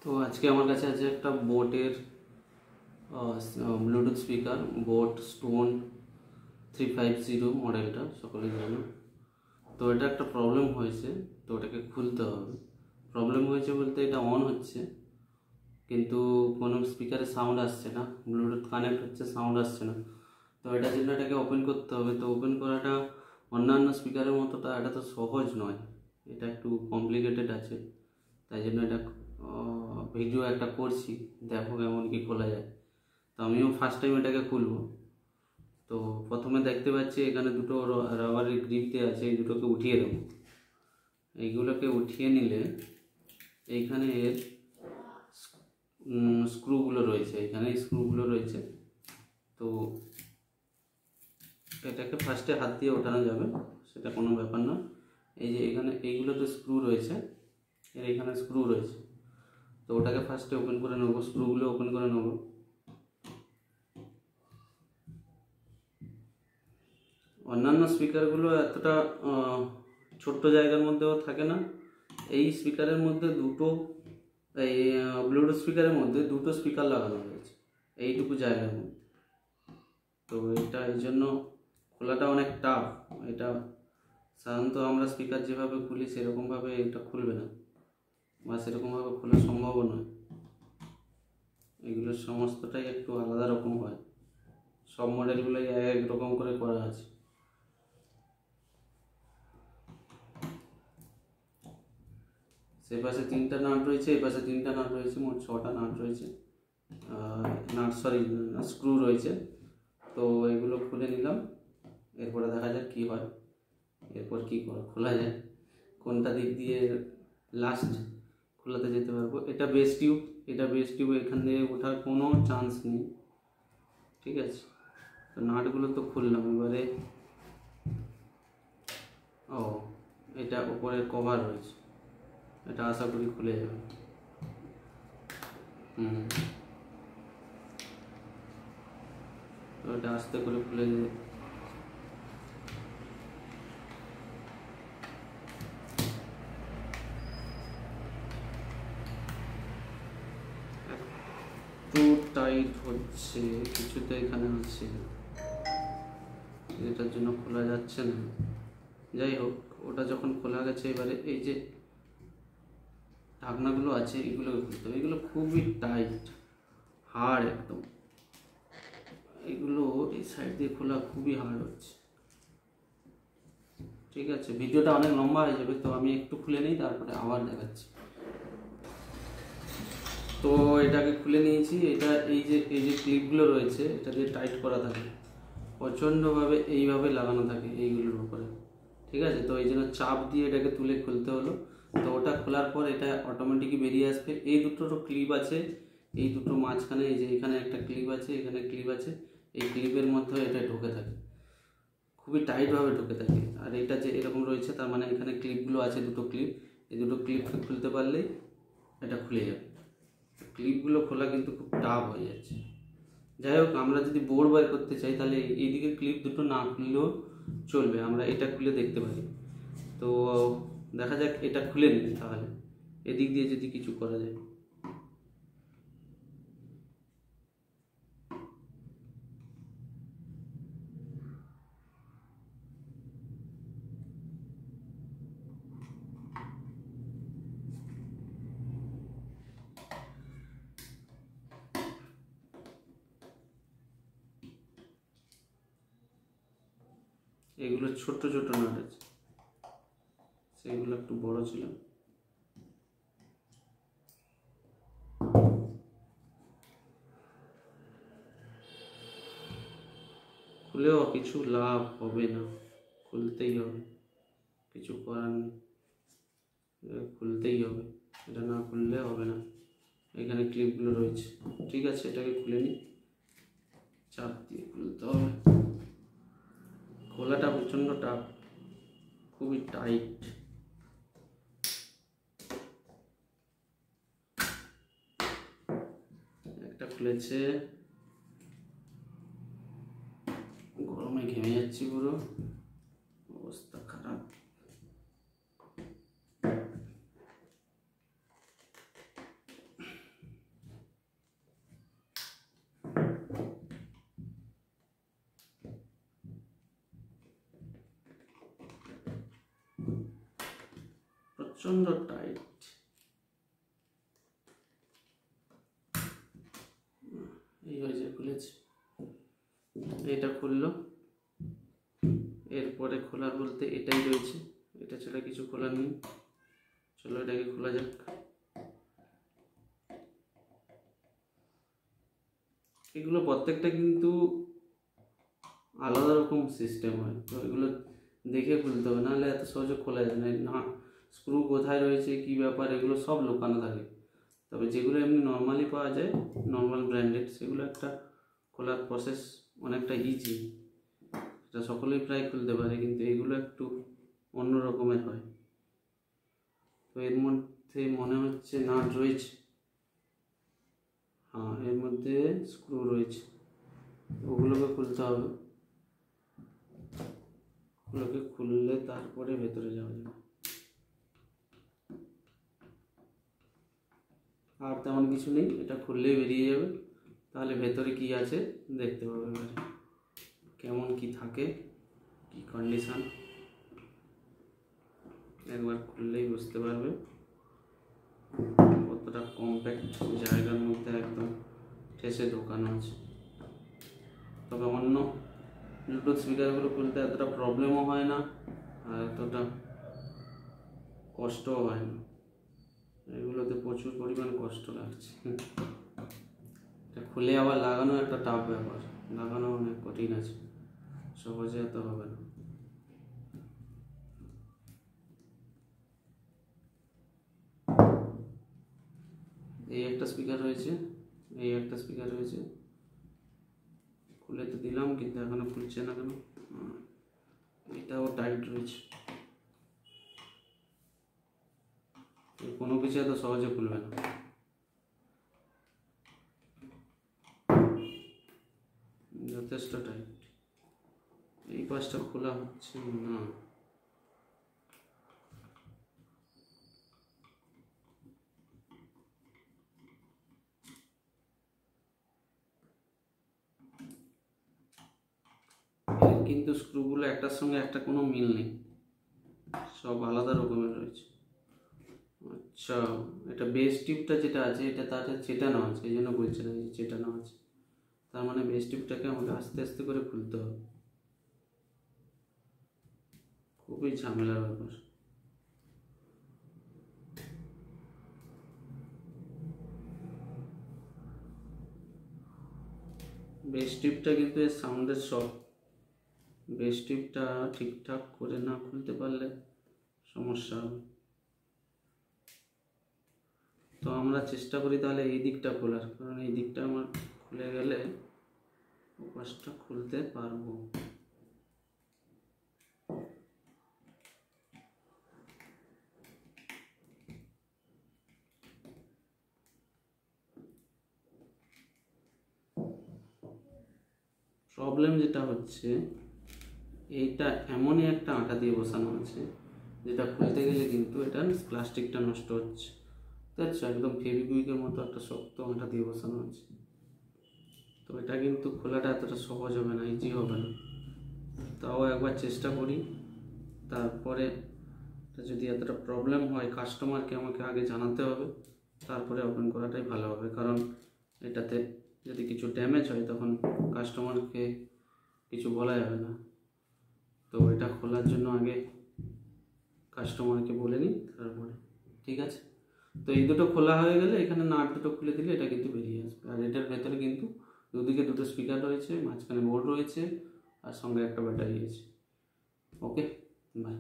তো আজকে আমার কাছে আছে একটা বোটের ব্লুটুথ স্পিকার, বোট স্টোন 350 মডেলটা, সকলেই জানো। তো এটা একটা প্রবলেম হয়েছে, তো ওটাকে খুলতে হবে। প্রবলেম হয়েছে বলতে এটা অন হচ্ছে কিন্তু কোনো স্পিকারে সাউন্ড আসছে না, ব্লুটুথ কানেক্ট হচ্ছে, সাউন্ড আসছে না। তো এটার জন্য এটাকে ওপেন করতে হবে। তো ওপেন করাটা অন্যান্য স্পিকারের মতোটা এটা তো সহজ নয়, এটা একটু কমপ্লিকেটেড আছে। তাই জন্য এটা ভিডিও একটা করছি, দেখো কেমন কি খোলা যায়। তো আমিও ফার্স্ট টাইম এটাকে খুলবো। তো প্রথমে দেখতে পাচ্ছি এখানে দুটো রাবারের গ্রিপ দেওয়া আছে, এই দুটোকে উঠিয়ে দেবো। এইগুলোকে উঠিয়ে নিলে এইখানে এর স্ক্রুগুলো রয়েছে, এখানে স্ক্রুগুলো রয়েছে। তো এটাকে ফার্স্টে হাত দিয়ে ওঠানো যাবে, সেটা কোনো ব্যাপার না। এই যে এখানে এইগুলোতে স্ক্রু রয়েছে, এর এখানে স্ক্রু রয়েছে। তো ওটাকে ফার্স্টে ওপেন করে নেবো, স্ক্রুগুলো ওপেন করে নেবো। অন্যান্য স্পিকারগুলো এতটা ছোট্ট জায়গার মধ্যেও থাকে না। এই স্পিকারের মধ্যে দুটো, এই ব্লুটুথ স্পিকারের মধ্যে দুটো স্পিকার লাগানো হয়েছে এইটুকু জায়গার মধ্যে। তো এটা এই জন্য খোলাটা অনেক টাফ। এটা সাধারণত আমরা স্পিকার যেভাবে খুলি সেরকমভাবে এটা খুলবে না, বা সেরকমভাবে খোলা সম্ভবও নয়। এগুলোর সমস্তটাই একটু আলাদা রকম হয়, সব মডেলগুলোই এক রকম করে করা আছে। সে পাশে 3টা নাট রয়েছে, এই পাশে 3টা নাট রয়েছে, মোট 6টা নাট রয়েছে, স্ক্রু রয়েছে। তো এগুলো খুলে নিলাম, এরপরে দেখা যাক কী হয়, এরপর কী খোলা যায়, কোনটা দিক দিয়ে লাস্ট খোলাতে যেতে পারবো। এটা বেস টিউব, এখান দিয়ে ওঠার কোনো চান্স নেই, ঠিক আছে। তো নাটগুলো তো খুললাম, এবারে এটা উপরের কভার রয়েছে, এটা আশা করি খুলে যাবে। তো এটা আস্তে করে খুলে যাবে। একটু টাইট হচ্ছে, কিছুতে এখানে আছে, এটার জন্য খোলা যাচ্ছে না। যাই হোক, ওটা যখন খোলা গেছে, এবারে এই যে ঢাকনাগুলো আছে এগুলোকে খুলতে হবে। এগুলো খুবই টাইট, হার্ড একদম। এগুলো এই সাইড দিয়ে খোলা খুবই হার্ড হচ্ছে, ঠিক আছে। ভিডিওটা অনেক লম্বা হয়ে যাবে, তো আমি একটু খুলে নিই, তারপরে আবার দেখাচ্ছি। তো এটাকে খুলে নিয়েছি। এটা এই যে ক্লিপগুলো রয়েছে, এটা দিয়ে টাইট করা থাকে, প্রচণ্ডভাবে এইভাবে লাগানো থাকে এইগুলোর উপরে, ঠিক আছে। তো এই জন্য চাপ দিয়ে এটাকে তুলে খুলতে হলো। তো ওটা খোলার পর এটা অটোমেটিকই বেরিয়ে আসবে। এই দুটোরও ক্লিপ আছে, এই দুটো মাঝখানে, এই যে এখানে একটা ক্লিপ আছে, এখানে ক্লিপ আছে, এই ক্লিপের মধ্যে এটা ঢুকে থাকে, খুবই টাইটভাবে ঢুকে থাকে। আর এটা যে এরকম রয়েছে, তার মানে এখানে ক্লিপগুলো আছে, দুটো ক্লিপ, এই দুটো ক্লিপকে খুলতে পারলেই এটা খুলে যাবে। ক্লিপগুলো খোলা কিন্তু খুব টাফ হয়ে যাচ্ছে। যাই হোক, আমরা যদি বোর্ড বার করতে চাই তাহলে এইদিকে ক্লিপ দুটো না খুললেও চলবে, আমরা এটা খুলে দেখতে পারি। তো দেখা যাক, এটা খুলে নিই তাহলে, এদিক দিয়ে যদি কিছু করা যায়। এগুলো ছোট ছোট নাট আছে, সেগুলো একটু বড় ছিল। খুলেও কিছু লাভ হবে না, খুলতেই হবে, কিছু করার নেই, খুলতেই হবে, এটা না খুললে হবে না। এখানে ক্লিপগুলো রয়েছে, ঠিক আছে। এটাকে খুলে নিই, চাপ দিয়ে খুলতে হবে। খোলাটা প্রচণ্ড টাফ, খুবই টাইট। একটা খুলেছে, গরমে ঘেমে যাচ্ছি পুরো, অবস্থা খারাপ। প্রচণ্ড টাইট। এই হয়েছে, খুলেছে। এটা খুললো, এরপরে খোলার বলতে এটাই রয়েছে, এটা ছাড়া কিছু খোলার নেই। চলো এটাকে খোলা যাক। এগুলো প্রত্যেকটা কিন্তু আলাদা রকম সিস্টেম হয়, তো এগুলো দেখে খুলতে হবে, নাহলে এত সহজে খোলা যায় না। স্ক্রু কোথায় রয়েছে, কি ব্যাপার, এগুলো সব লুকানো থাকে। তবে যেগুলো এমনি নর্মালি পাওয়া যায়, নর্মাল ব্র্যান্ডেড, সেগুলো একটা খোলার প্রসেস অনেকটা ইজি, এটা সকলেই প্রায় খুলতে পারে। কিন্তু এগুলো একটু অন্য রকমের হয়। তো এর মধ্যে মনে হচ্ছে নাট রয়েছে, হ্যাঁ এর মধ্যে স্ক্রু রয়েছে, ওগুলোকে খুলতে হবে। ওগুলোকে খুললে তারপরে ভেতরে যাওয়া যাবে। আর তেমন কিছু নেই, এটা খুললেই বেরিয়ে যাবে। তাহলে ভেতরে কি আছে দেখতে পাবে, এবারে কেমন কি থাকে, কি কন্ডিশন, একবার খুললেই বুঝতে পারবে। কতটা কম্প্যাক্ট জায়গার মধ্যে একদম ঠেসে ঢোকানো আছে। তবে অন্য ব্লুটুথ স্পিকারগুলো খুলতে এতটা প্রবলেমও হয় না, আর এতটা কষ্টও হয় না। এগুলোতে প্রচুর পরিমাণ কষ্ট লাগছে। এটা খুলে আবার লাগানো একটা টাফ ব্যাপার, লাগানো অনেক কঠিন আছে, সহজে এত হবে না। এই একটা স্পিকার রয়েছে, এই একটা স্পিকার রয়েছে, খুলে তো দিলাম কিন্তু এখনো খুলছে না কেন? এটাও টাইট রয়েছে। কোনো কিছু এত সহজে খুলবে না, যথেষ্ট টাইট। এই পাশটা খোলা হচ্ছে না। কিন্তু স্ক্রুগুলো একটার সঙ্গে একটা কোনো মিল নেই, সব আলাদা রকমের রয়েছে। আচ্ছা, এটা বেস টিউবটা যেটা আছে এটা তার চেটানো আছে, এই জন্য বলছিলাম যে চেটানো আছে। তার মানে বেস টিউবটাকে আমাকে আস্তে আস্তে করে খুলতে হবে, খুবই ঝামেলার ব্যাপার। বেস টিউবটা কিন্তু এর সাউন্ডের সব, বেস টিউবটা ঠিকঠাক করে না খুলতে পারলে সমস্যা হবে। তো আমরা চেষ্টা করি তাহলে এই দিকটা খোলার, কারণ এই দিকটা আমার খুলে গেলে ওপাশটা খুলতে পারবো। প্রবলেম যেটা হচ্ছে, এইটা এমনই একটা আঠা দিয়ে বসানো আছে যেটা খুলতে গেলে কিন্তু এটা প্লাস্টিকটা নষ্ট হচ্ছে। আচ্ছা, একদম ফেভিকুইকের মতো একটা শক্ত আঠা দিয়ে বসানো আছে, তো এটা কিন্তু খোলাটা এতটা সহজ হবে না, ইজি হবে না। তাও একবার চেষ্টা করি, তারপরে যদি এতটা প্রবলেম হয় কাস্টমারকে আমাকে আগে জানাতে হবে, তারপরে ওপেন করাটাই ভালো হবে। কারণ এটাতে যদি কিছু ড্যামেজ হয় তখন কাস্টমারকে কিছু বলা যাবে না। তো এটা খোলার জন্য আগে কাস্টমারকে বলে নিই, তারপরে ঠিক আছে। তো এই দুটো খোলা হয়ে গেলে এখানে নাট দুটো খুলে দিলে এটা কিন্তু বেরিয়ে আসবে। আর এটার ভেতরে কিন্তু দুদিকে দুটো স্পিকার রয়েছে, মাঝখানে বোর্ড রয়েছে, আর সঙ্গে একটা ব্যাটারি আছে। ওকে, বাই।